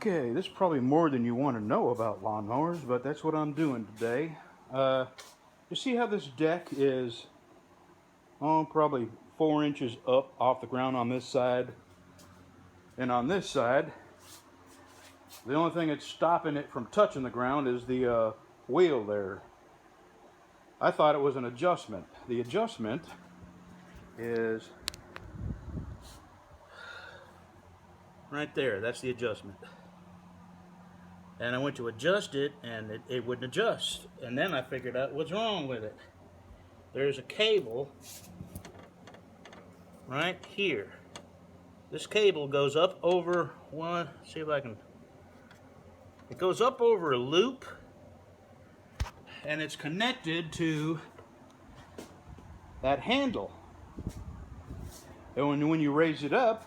Okay, this is probably more than you want to know about lawnmowers, but that's what I'm doing today. You see how this deck is, probably 4 inches up off the ground on this side, and on this side, the only thing that's stopping it from touching the ground is the wheel there. I thought it was an adjustment. The adjustment is right there. That's the adjustment. And I went to adjust it, and it wouldn't adjust. And then I figured out what's wrong with it. There's a cable right here. This cable goes up over one, see if I can, it goes up over a loop, and it's connected to that handle. And when you raise it up,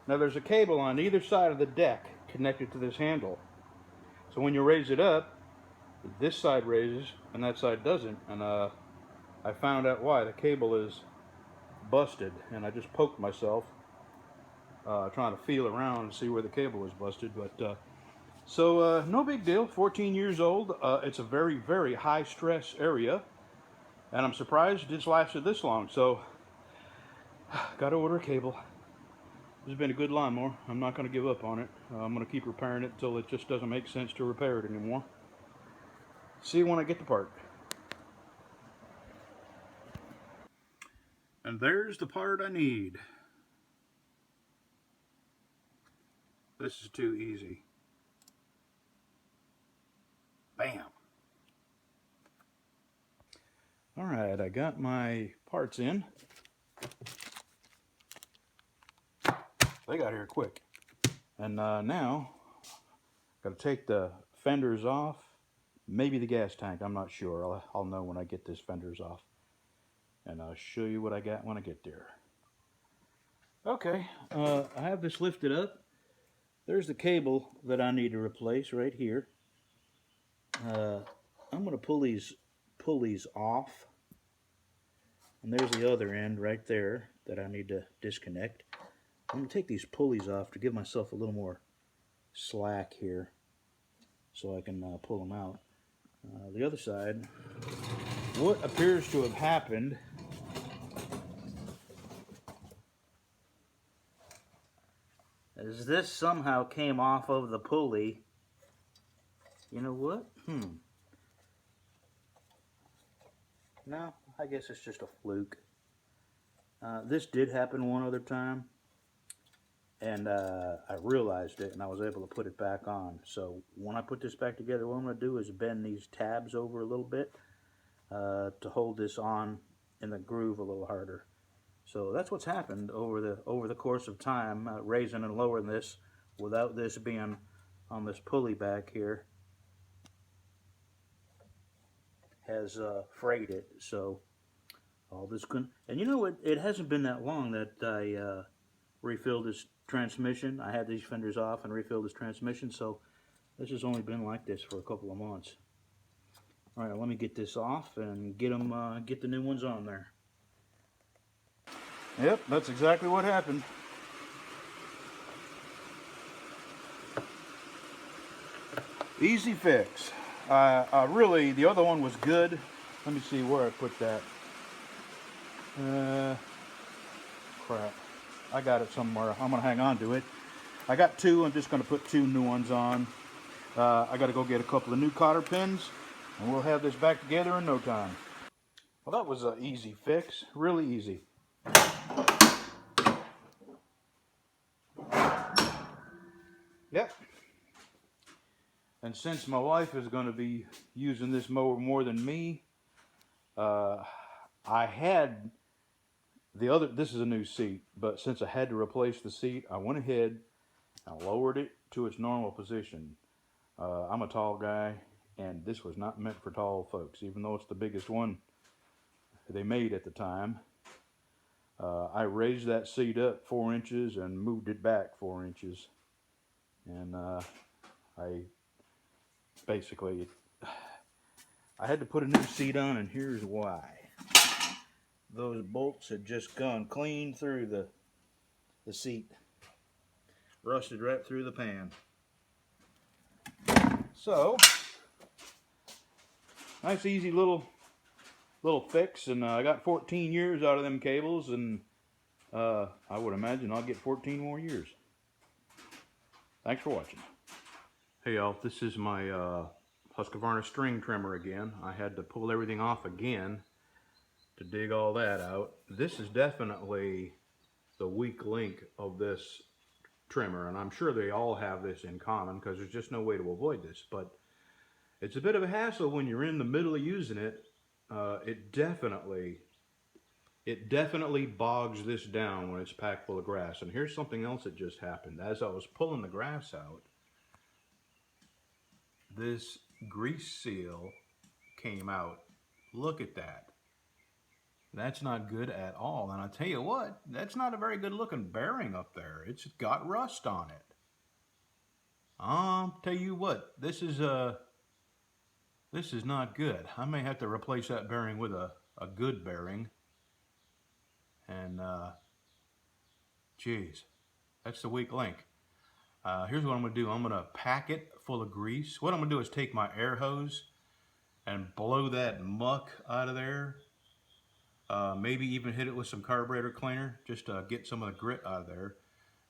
now there's a cable on either side of the deck connected to this handle. So when you raise it up, this side raises and that side doesn't. And I found out why. The cable is busted, and I just poked myself trying to feel around and see where the cable was busted. But no big deal. 14 years old. It's a very, very high stress area, and I'm surprised it's lasted this long. So got to order a cable. This has been a good lawnmower. I'm not going to give up on it. I'm going to keep repairing it until it just doesn't make sense to repair it anymore. See you when I get the part. And there's the part I need. This is too easy. Bam. All right, I got my parts in. They got here quick. And now, got to take the fenders off. Maybe the gas tank, I'm not sure. I'll know when I get this fenders off. And I'll show you what I got when I get there. Okay, I have this lifted up. There's the cable that I need to replace right here. I'm going to pull these off. And there's the other end right there that I need to disconnect. I'm going to take these pulleys off to give myself a little more slack here so I can pull them out. The other side, what appears to have happened is this somehow came off of the pulley. You know what? No, I guess it's just a fluke. This did happen one other time, and I realized it, and I was able to put it back on. So when I put this back together, what I'm going to do is bend these tabs over a little bit to hold this on in the groove a little harder. So that's what's happened over the course of time, raising and lowering this without this being on this pulley back here has frayed it. So all this and you know, it hasn't been that long that I refilled this transmission. I had these fenders off and refilled this transmission, so this has only been like this for a couple of months. All right, let me get this off and get the new ones on there. Yep, that's exactly what happened. Easy fix. Really, the other one was good. Let me see where I put that. Crap. I got it somewhere. I'm going to hang on to it. I got two. I'm just going to put two new ones on. I got to go get a couple of new cotter pins, and we'll have this back together in no time. Well, that was an easy fix. Really easy. Yep. And since my wife is going to be using this mower more than me, I had the other, this is a new seat, but since I had to replace the seat, I went ahead and lowered it to its normal position. I'm a tall guy, and this was not meant for tall folks, even though it's the biggest one they made at the time. I raised that seat up 4 inches and moved it back 4 inches. And I had to put a new seat on, and here's why. Those bolts had just gone clean through the seat. Rusted right through the pan. So, nice easy little fix, and I got 14 years out of them cables, and I would imagine I'll get 14 more years. Thanks for watching. Hey y'all, this is my Husqvarna string trimmer again. I had to pull everything off again to dig all that out. This is definitely the weak link of this trimmer, and I'm sure they all have this in common because there's just no way to avoid this, but it's a bit of a hassle when you're in the middle of using it. It definitely bogs this down when it's packed full of grass. And here's something else that just happened. As I was pulling the grass out, this grease seal came out. Look at that. That's not good at all. And I tell you what, that's not a very good looking bearing up there. It's got rust on it. I'll tell you what, this is not good. I may have to replace that bearing with a good bearing. And geez, that's the weak link. Here's what I'm going to do. I'm going to pack it full of grease. What I'm going to do is take my air hose and blow that muck out of there. Maybe even hit it with some carburetor cleaner just to get some of the grit out of there.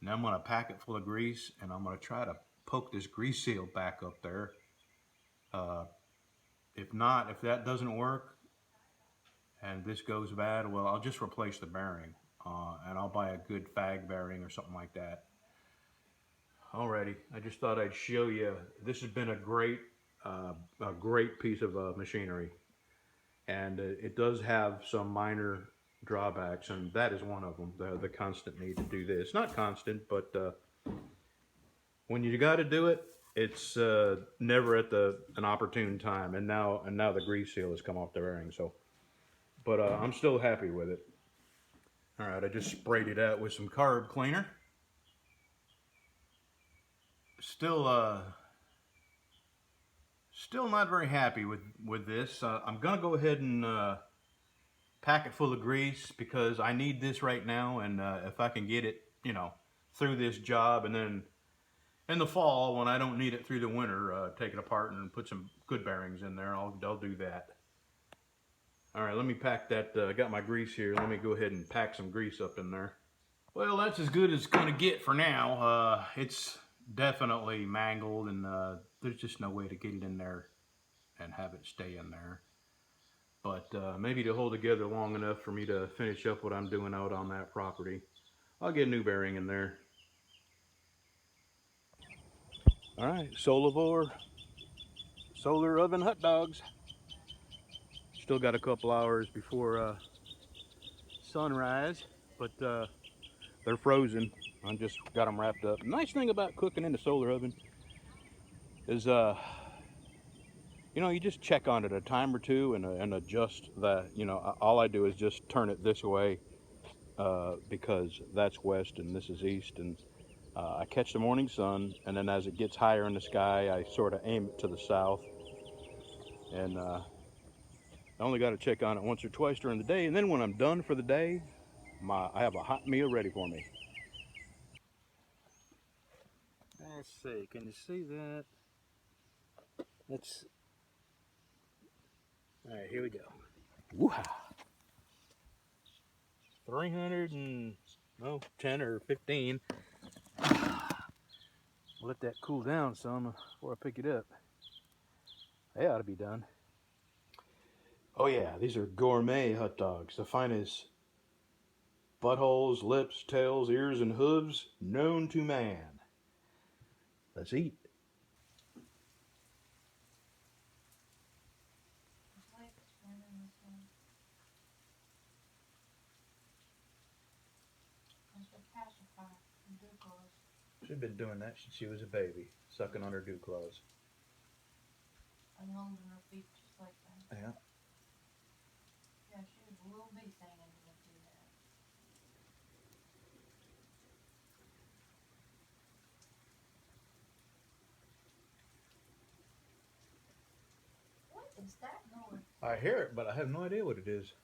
And I'm going to pack it full of grease, and I'm going to try to poke this grease seal back up there. If that doesn't work and this goes bad, well, I'll just replace the bearing, and I'll buy a good fag bearing or something like that. Alrighty, I just thought I'd show you. This has been a great piece of machinery, and it does have some minor drawbacks, and that is one of them. The constant need to do this. Not constant, but when you got to do it, it's never at an opportune time. And now the grease seal has come off the bearing. So, but I'm still happy with it. All right, I just sprayed it out with some carb cleaner. Still not very happy with this. I'm gonna go ahead and pack it full of grease because I need this right now, and if I can get it, through this job, and then in the fall when I don't need it through the winter, take it apart and put some good bearings in there, I'll do that. All right, let me pack that. I got my grease here. Let me go ahead and pack some grease up in there. Well, that's as good as it's gonna get for now. It's definitely mangled, and there's just no way to get it in there and have it stay in there. But maybe to hold together long enough for me to finish up what I'm doing out on that property, I'll get a new bearing in there. All right, Solar oven hot dogs. Still got a couple hours before sunrise, but they're frozen. I just got them wrapped up. Nice thing about cooking in the solar oven is, you just check on it a time or two and adjust that. All I do is just turn it this way because that's west and this is east, and I catch the morning sun, and then as it gets higher in the sky, I sort of aim it to the south, and I only got to check on it once or twice during the day, and then when I'm done for the day, I have a hot meal ready for me. Let's see, can you see that? All right, here we go. Woo-ha. 310 or 15. Let that cool down some before I pick it up. They ought to be done. Oh yeah, these are gourmet hot dogs. The finest buttholes, lips, tails, ears, and hooves known to man. Let's eat. She's been doing that since she was a baby, sucking on her dew claws. And holding her feet just like that. Yeah. Yeah, she was a little bitty thing and went through that. What is that noise? I hear it, but I have no idea what it is.